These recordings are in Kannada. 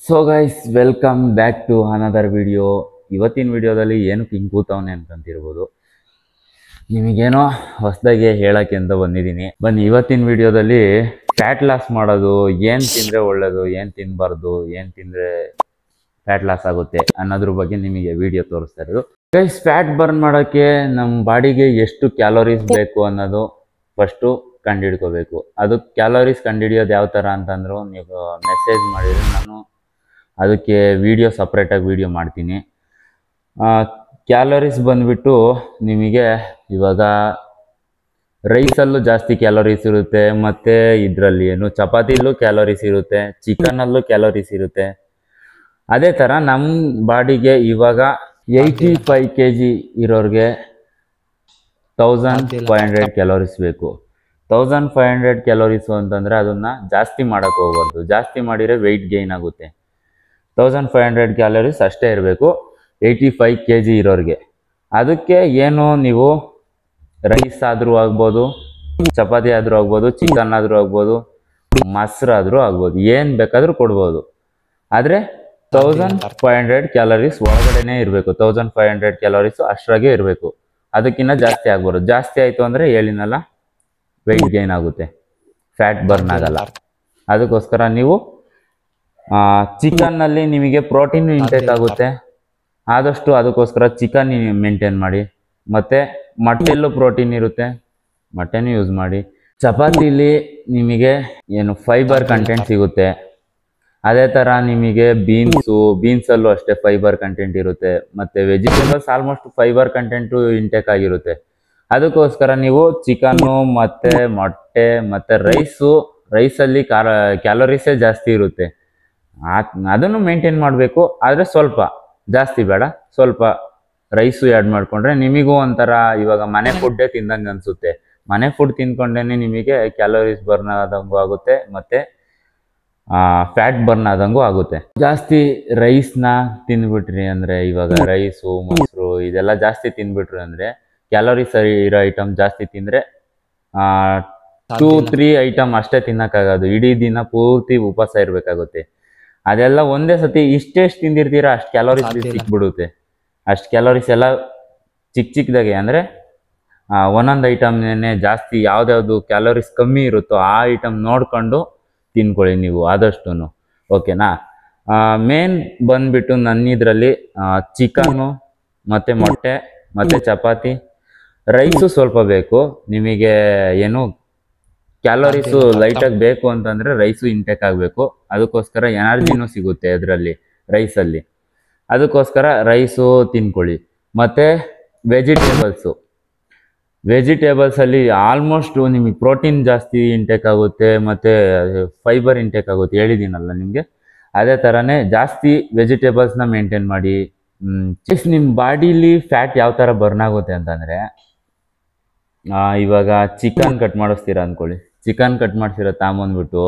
So guys welcome back to another video. ಇವತ್ತಿನ ವಿಡಿಯೋದಲ್ಲಿ ಏನು ಹಿಂಗೆ ಕೂತವನೆ ಅಂತಂತಿರ್ಬೋದು. ನಿಮಗೇನೋ ಹೊಸದಾಗಿ ಹೇಳೋಕ್ಕೆ ಅಂತ ಬಂದಿದ್ದೀನಿ. ಬನ್ನಿ, ಇವತ್ತಿನ ವಿಡಿಯೋದಲ್ಲಿ ಫ್ಯಾಟ್ ಲಾಸ್ ಮಾಡೋದು, ಏನು ತಿಂದರೆ ಒಳ್ಳೆಯದು, ಏನು ತಿನ್ನಬಾರ್ದು, ಏನು ತಿಂದರೆ ಫ್ಯಾಟ್ ಲಾಸ್ ಆಗುತ್ತೆ ಅನ್ನೋದ್ರ ಬಗ್ಗೆ ನಿಮಗೆ ವಿಡಿಯೋ ತೋರಿಸ್ತಾ ಇರೋದು. ಗೈಸ್, ಫ್ಯಾಟ್ ಬರ್ನ್ ಮಾಡೋಕ್ಕೆ ನಮ್ಮ ಬಾಡಿಗೆ ಎಷ್ಟು ಕ್ಯಾಲೋರೀಸ್ ಬೇಕು ಅನ್ನೋದು ಫಸ್ಟು ಕಂಡುಹಿಡ್ಕೋಬೇಕು. ಅದು ಕ್ಯಾಲೋರೀಸ್ ಕಂಡುಹಿಡಿಯೋದು ಯಾವ ಥರ ಅಂತಂದ್ರು ನೀವು ಮೆಸೇಜ್ ಮಾಡಿದರೆ ನಾನು ಅದಕ್ಕೆ ವಿಡಿಯೋ ಸಪ್ರೇಟಾಗಿ ವಿಡಿಯೋ ಮಾಡ್ತೀನಿ. ಕ್ಯಾಲೋರೀಸ್ ಬಂದುಬಿಟ್ಟು ನಿಮಗೆ ಇವಾಗ ರೈಸಲ್ಲೂ ಜಾಸ್ತಿ ಕ್ಯಾಲೋರೀಸ್ ಇರುತ್ತೆ, ಮತ್ತು ಇದರಲ್ಲಿ ಏನು ಚಪಾತಿಲೂ ಕ್ಯಾಲೋರೀಸ್ ಇರುತ್ತೆ, ಚಿಕನಲ್ಲೂ ಕ್ಯಾಲೋರೀಸ್ ಇರುತ್ತೆ. ಅದೇ ಥರ ನಮ್ಮ ಬಾಡಿಗೆ ಇವಾಗ 85 kg ಇರೋರಿಗೆ 1500 ಕ್ಯಾಲೋರೀಸ್ ಬೇಕು. 1500 ಕ್ಯಾಲೋರೀಸು ಅಂತಂದರೆ ಅದನ್ನು ಜಾಸ್ತಿ ಮಾಡೋಕ್ಕೆ ಹೋಗ್ಬಾರ್ದು. ಜಾಸ್ತಿ ಮಾಡಿದರೆ ವೆಯ್ಟ್ ಗೈನ್ ಆಗುತ್ತೆ. 1500 ಕ್ಯಾಲೋರೀಸ್ ಅಷ್ಟೇ ಇರಬೇಕು 85 kg ಇರೋರಿಗೆ. ಅದಕ್ಕೆ ಏನು ನೀವು ರೈಸ್ ಆದರೂ ಆಗ್ಬೋದು, ಚಪಾತಿ ಆದರೂ ಆಗ್ಬೋದು, ಚಿಕನ್ ಆದರೂ ಆಗ್ಬೋದು, ಮೊಸರು ಆದರೂ ಆಗ್ಬೋದು, ಏನು ಬೇಕಾದರೂ ಕೊಡ್ಬೋದು. ಆದರೆ 1500 ಕ್ಯಾಲೋರೀಸ್ ಒಳಗಡೆನೇ ಇರಬೇಕು. 1500 ಕ್ಯಾಲೋರೀಸು ಅಷ್ಟರಾಗೆ ಇರಬೇಕು. ಅದಕ್ಕಿಂತ ಜಾಸ್ತಿ ಆಗ್ಬಾರ್ದು. ಜಾಸ್ತಿ ಆಯಿತು ಅಂದರೆ ಹೇಳಿನಲ್ಲ, ವೆಯ್ಟ್ ಗೈನ್ ಆಗುತ್ತೆ, ಫ್ಯಾಟ್ ಬರ್ನ್ ಆಗಲ್ಲ. ಅದಕ್ಕೋಸ್ಕರ ನೀವು ಚಿಕನ್ನಲ್ಲಿ ನಿಮಗೆ ಪ್ರೋಟೀನ್ ಇಂಟೇಕ್ ಆಗುತ್ತೆ, ಆದಷ್ಟು ಅದಕ್ಕೋಸ್ಕರ ಚಿಕನ್ ಮೇಂಟೈನ್ ಮಾಡಿ. ಮತ್ತು ಮೊಟ್ಟೆಲ್ಲೂ ಪ್ರೋಟೀನ್ ಇರುತ್ತೆ, ಮೊಟ್ಟೆನೂ ಯೂಸ್ ಮಾಡಿ. ಚಪಾತಿಲಿ ನಿಮಗೆ ಏನು ಫೈಬರ್ ಕಂಟೆಂಟ್ ಸಿಗುತ್ತೆ. ಅದೇ ಥರ ನಿಮಗೆ ಬೀನ್ಸಲ್ಲೂ ಅಷ್ಟೇ ಫೈಬರ್ ಕಂಟೆಂಟ್ ಇರುತ್ತೆ. ಮತ್ತು vegetables almost fibre content intake ಆಗಿರುತ್ತೆ. ಅದಕ್ಕೋಸ್ಕರ ನೀವು ಚಿಕನ್ನು ಮತ್ತು ಮೊಟ್ಟೆ ಮತ್ತು ರೈಸಲ್ಲಿ ಕ್ಯಾಲೋರೀಸೇ ಜಾಸ್ತಿ ಇರುತ್ತೆ. ಅದನ್ನು ಮೇಂಟೈನ್ ಮಾಡಬೇಕು. ಆದರೆ ಸ್ವಲ್ಪ ಜಾಸ್ತಿ ಬೇಡ, ಸ್ವಲ್ಪ ರೈಸು ಆ್ಯಡ್ ಮಾಡಿಕೊಂಡ್ರೆ ನಿಮಗೂ ಒಂಥರ ಇವಾಗ ಮನೆ ಫುಡ್ಡೇ ತಿಂದಂಗೆ ಅನಿಸುತ್ತೆ. ಮನೆ ಫುಡ್ ತಿಂದ್ಕೊಂಡೇ ನಿಮಗೆ ಕ್ಯಾಲೋರೀಸ್ ಬರ್ನ್ ಆದಂಗೂ ಆಗುತ್ತೆ, ಮತ್ತು ಫ್ಯಾಟ್ ಬರ್ನ್ ಆದಂಗೂ ಆಗುತ್ತೆ. ಜಾಸ್ತಿ ರೈಸ್ನ ತಿಂದ್ಬಿಟ್ರಿ ಅಂದರೆ, ಇವಾಗ ರೈಸು ಮೊಸರು ಇದೆಲ್ಲ ಜಾಸ್ತಿ ತಿಂದ್ಬಿಟ್ರಿ ಅಂದರೆ, ಕ್ಯಾಲೋರೀಸ್ ಇರೋ ಐಟಮ್ ಜಾಸ್ತಿ ತಿಂದರೆ 2-3 ಐಟಮ್ ಅಷ್ಟೇ ತಿನ್ನೋಕ್ಕಾಗೋದು. ಇಡೀ ದಿನ ಪೂರ್ತಿ ಉಪವಾಸ ಇರಬೇಕಾಗುತ್ತೆ. ಅದೆಲ್ಲ ಒಂದೇ ಸತಿ ಇಷ್ಟೆಷ್ಟು ತಿಂದಿರ್ತೀರಾ ಅಷ್ಟು ಕ್ಯಾಲೋರೀಸ್ ಸಿಕ್ಬಿಡುತ್ತೆ. ಅಷ್ಟು ಕ್ಯಾಲೋರೀಸ್ ಎಲ್ಲ ಚಿಕ್ಕದಾಗೆ ಅಂದರೆ ಒಂದೊಂದು ಐಟಮ್ನೇ ಜಾಸ್ತಿ, ಯಾವ್ದ್ಯಾವುದು ಕ್ಯಾಲೋರೀಸ್ ಕಮ್ಮಿ ಇರುತ್ತೋ ಆ ಐಟಮ್ ನೋಡ್ಕೊಂಡು ತಿನ್ಕೊಳ್ಳಿ ನೀವು ಆದಷ್ಟು. ಓಕೆನಾ? ಮೇನ್ ಬಂದುಬಿಟ್ಟು ನನ್ನಿದ್ರಲ್ಲಿ ಚಿಕನ್ನು ಮತ್ತು ಮೊಟ್ಟೆ ಮತ್ತು ಚಪಾತಿ, ರೈಸು ಸ್ವಲ್ಪ ಬೇಕು. ನಿಮಗೆ ಏನು ಕ್ಯಾಲೋರೀಸು ಲೈಟಾಗಿ ಬೇಕು ಅಂತಂದರೆ ರೈಸು ಇಂಟೇಕ್ ಆಗಬೇಕು. ಅದಕ್ಕೋಸ್ಕರ ಎನರ್ಜಿನೂ ಸಿಗುತ್ತೆ ಅದರಲ್ಲಿ, ರೈಸಲ್ಲಿ. ಅದಕ್ಕೋಸ್ಕರ ರೈಸು ತಿನ್ಕೊಳ್ಳಿ. ಮತ್ತು ವೆಜಿಟೇಬಲ್ಸಲ್ಲಿ ಆಲ್ಮೋಸ್ಟು ನಿಮಗೆ ಪ್ರೋಟೀನ್ ಜಾಸ್ತಿ ಇಂಟೇಕ್ ಆಗುತ್ತೆ, ಮತ್ತು ಫೈಬರ್ ಇಂಟೇಕ್ ಆಗುತ್ತೆ, ಹೇಳಿದ್ದೀನಲ್ಲ ನಿಮಗೆ. ಅದೇ ಥರನೇ ಜಾಸ್ತಿ ವೆಜಿಟೇಬಲ್ಸ್ನ ಮೇಂಟೈನ್ ಮಾಡಿ. ನಿಮ್ಮ ಬಾಡೀಲಿ ಫ್ಯಾಟ್ ಯಾವ ಥರ ಬರ್ನ್ ಆಗುತ್ತೆ ಅಂತಂದರೆ, ಇವಾಗ ಚಿಕನ್ ಕಟ್ ಮಾಡಿಸ್ತೀರಾ ಅಂದ್ಕೊಳ್ಳಿ. ಚಿಕನ್ ಕಟ್ ಮಾಡಿಸಿರೋ ತಗೊಂಬಂದ್ಬಿಟ್ಟು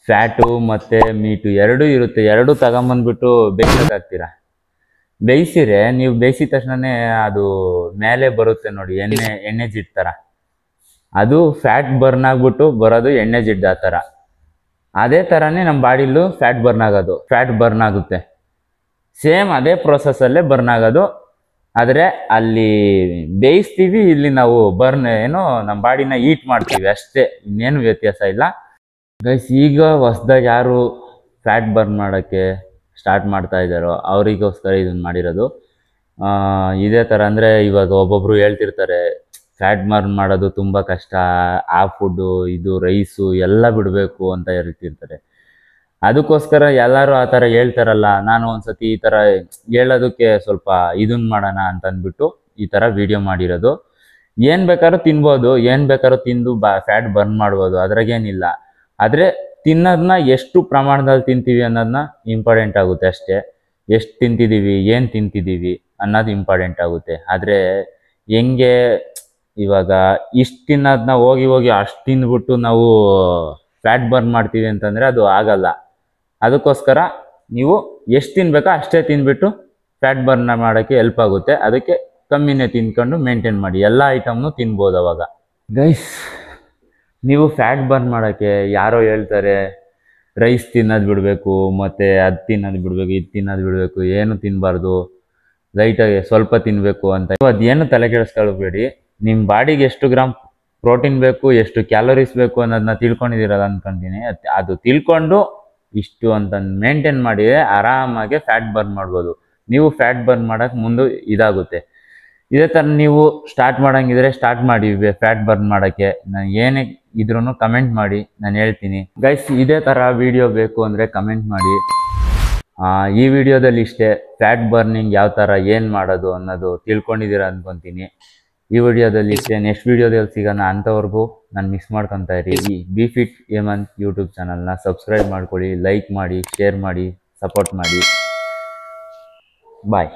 ಫ್ಯಾಟು ಮತ್ತು ಮೀಟು ಎರಡೂ ಇರುತ್ತೆ. ಎರಡೂ ತಗೊಂಬಂದ್ಬಿಟ್ಟು ಬೇಯಿಸೋಕ್ಕಾಗ್ತೀರಾ. ಬೇಯಿಸಿರೆ ನೀವು ಬೇಯಿಸಿದ ತಕ್ಷಣವೇ ಅದು ಮೇಲೆ ಬರುತ್ತೆ ನೋಡಿ, ಎಣ್ಣೆ ಜಿಡ್ಡು ಥರ. ಅದು ಫ್ಯಾಟ್ ಬರ್ನ್ ಆಗಿಬಿಟ್ಟು ಬರೋದು ಎಣ್ಣೆ ಜಿಡ್ಡು ಆ ಥರ. ಅದೇ ಥರನೇ ನಮ್ಮ ಬಾಡಿಲೂ ಫ್ಯಾಟ್ ಬರ್ನ್ ಆಗುತ್ತೆ. ಸೇಮ್ ಅದೇ ಪ್ರೊಸೆಸ್ಸಲ್ಲೇ ಬರ್ನ್ ಆಗೋದು. ಆದರೆ ಅಲ್ಲಿ ಬೇಯಿಸ್ತೀವಿ, ಇಲ್ಲಿ ನಾವು ನಮ್ಮ ಬಾಡಿನ ಹೀಟ್ ಮಾಡ್ತೀವಿ ಅಷ್ಟೇ, ಇನ್ನೇನು ವ್ಯತ್ಯಾಸ ಇಲ್ಲ. ಗೈಸ್, ಈಗ ಹೊಸ್ದಾಗಿ ಯಾರು ಫ್ಯಾಟ್ ಬರ್ನ್ ಮಾಡೋಕ್ಕೆ ಸ್ಟಾರ್ಟ್ ಮಾಡ್ತಾ ಇದ್ದಾರೋ ಅವರಿಗೋಸ್ಕರ ಇದನ್ನು ಮಾಡಿರೋದು. ಇದೇ ಥರ ಅಂದರೆ, ಇವಾಗ ಒಬ್ಬೊಬ್ಬರು ಹೇಳ್ತಿರ್ತಾರೆ ಫ್ಯಾಟ್ ಬರ್ನ್ ಮಾಡೋದು ತುಂಬ ಕಷ್ಟ, ಆ ಫುಡ್ಡು ಇದು ರೈಸು ಎಲ್ಲ ಬಿಡಬೇಕು ಅಂತ ಹೇಳ್ತಿರ್ತಾರೆ. ಅದಕ್ಕೋಸ್ಕರ ಎಲ್ಲರೂ ಆ ಥರ ಹೇಳ್ತಾರಲ್ಲ, ನಾನು ಒಂದ್ಸತಿ ಈ ಥರ ಹೇಳೋದಕ್ಕೆ ಸ್ವಲ್ಪ ಇದನ್ನು ಮಾಡೋಣ ಅಂತಂದ್ಬಿಟ್ಟು ಈ ಥರ ವಿಡಿಯೋ ಮಾಡಿರೋದು. ಏನು ಬೇಕಾದ್ರೂ ತಿನ್ಬೋದು, ಏನು ಬೇಕಾದ್ರೂ ತಿಂದು ಫ್ಯಾಟ್ ಬರ್ನ್ ಮಾಡ್ಬೋದು, ಅದ್ರಾಗೇನಿಲ್ಲ. ಆದರೆ ತಿನ್ನೋದನ್ನ ಎಷ್ಟು ಪ್ರಮಾಣದಲ್ಲಿ ತಿಂತೀವಿ ಅನ್ನೋದನ್ನ ಇಂಪಾರ್ಟೆಂಟ್ ಆಗುತ್ತೆ ಅಷ್ಟೇ. ಎಷ್ಟು ತಿಂತಿದ್ದೀವಿ, ಏನು ತಿಂತಿದ್ದೀವಿ ಅನ್ನೋದು ಇಂಪಾರ್ಟೆಂಟ್ ಆಗುತ್ತೆ. ಆದರೆ ಹೆಂಗೆ ಇವಾಗ ಇಷ್ಟು ತಿನ್ನೋದನ್ನ ಹೋಗಿ ಅಷ್ಟು ತಿಂದ್ಬಿಟ್ಟು ನಾವು ಫ್ಯಾಟ್ ಬರ್ನ್ ಮಾಡ್ತೀವಿ ಅಂತಂದರೆ ಅದು ಆಗಲ್ಲ. ಅದಕ್ಕೋಸ್ಕರ ನೀವು ಎಷ್ಟು ತಿನ್ಬೇಕೋ ಅಷ್ಟೇ ತಿಂದ್ಬಿಟ್ಟು ಫ್ಯಾಟ್ ಬರ್ನ್ ಮಾಡೋಕ್ಕೆ ಹೆಲ್ಪ್ ಆಗುತ್ತೆ. ಅದಕ್ಕೆ ಕಮ್ಮಿನೇ ತಿನ್ಕೊಂಡು ಮೇಂಟೈನ್ ಮಾಡಿ. ಎಲ್ಲ ಐಟಮ್ನು ತಿನ್ಬೋದು ಅವಾಗ. ಗೈಸ್, ನೀವು ಫ್ಯಾಟ್ ಬರ್ನ್ ಮಾಡೋಕ್ಕೆ ಯಾರೋ ಹೇಳ್ತಾರೆ ರೈಸ್ ತಿನ್ನೋದು ಬಿಡಬೇಕು, ಮತ್ತು ಅದು ತಿನ್ನೋದು ಬಿಡಬೇಕು, ಇದು ತಿನ್ನೋದು ಬಿಡಬೇಕು, ಏನು ತಿನ್ನಬಾರ್ದು, ಲೈಟಾಗಿ ಸ್ವಲ್ಪ ತಿನ್ನಬೇಕು ಅಂತ ಅದೇನು ತಲೆ ಕೆಡಿಸ್ಕೊಳ್ಬೇಡಿ. ನಿಮ್ಮ ಬಾಡಿಗೆ ಎಷ್ಟು ಗ್ರಾಮ್ ಪ್ರೋಟೀನ್ ಬೇಕು, ಎಷ್ಟು ಕ್ಯಾಲೋರೀಸ್ ಬೇಕು ಅನ್ನೋದನ್ನ ತಿಳ್ಕೊಂಡಿದ್ದೀರಲ್ಲ ಅಂದ್ಕೊತೀನಿ. ಅದು ತಿಳ್ಕೊಂಡು ಇಷ್ಟು ಅಂತ ಮೇಂಟೈನ್ ಮಾಡಿದರೆ ಆರಾಮಾಗಿ ಫ್ಯಾಟ್ ಬರ್ನ್ ಮಾಡ್ಬೋದು. ನೀವು ಫ್ಯಾಟ್ ಬರ್ನ್ ಮಾಡೋಕ್ಕೆ ಮುಂದೆ ಇದಾಗುತ್ತೆ. ಇದೇ ಥರ ನೀವು ಸ್ಟಾರ್ಟ್ ಮಾಡೋಂಗಿದ್ರೆ ಸ್ಟಾರ್ಟ್ ಮಾಡಿ ಫ್ಯಾಟ್ ಬರ್ನ್ ಮಾಡೋಕ್ಕೆ. ನಾನು ಏನೇ ಇದ್ರೂ ಕಮೆಂಟ್ ಮಾಡಿ, ನಾನು ಹೇಳ್ತೀನಿ. ಗೈಸ್, ಇದೇ ಥರ ವಿಡಿಯೋ ಬೇಕು ಅಂದರೆ ಕಮೆಂಟ್ ಮಾಡಿ. ಈ ವಿಡಿಯೋದಲ್ಲಿ ಇಷ್ಟೇ. ಫ್ಯಾಟ್ ಬರ್ನಿಂಗ್ ಯಾವ ಥರ ಏನು ಮಾಡೋದು ಅನ್ನೋದು ತಿಳ್ಕೊಂಡಿದ್ದೀರಾ ಅಂದ್ಕೊತೀನಿ. ಈ ವಿಡಿಯೋದಲ್ಲಿ ಇಷ್ಟೇ. ನೆಕ್ಸ್ಟ್ ವಿಡಿಯೋದಲ್ಲಿ ಸಿಗೋಣ. ಅಂಥವ್ರಿಗೂ ನಾನು ಮಿಸ್ ಮಾಡ್ಕೊತಾ ಇರಿ. ಈ ಬಿ ಫಿಟ್ ಹೇಮಂತ್ ಯೂಟ್ಯೂಬ್ ಚಾನಲ್ನ ಸಬ್ಸ್ಕ್ರೈಬ್ ಮಾಡ್ಕೊಳ್ಳಿ, ಲೈಕ್ ಮಾಡಿ, ಶೇರ್ ಮಾಡಿ, ಸಪೋರ್ಟ್ ಮಾಡಿ. ಬಾಯ್.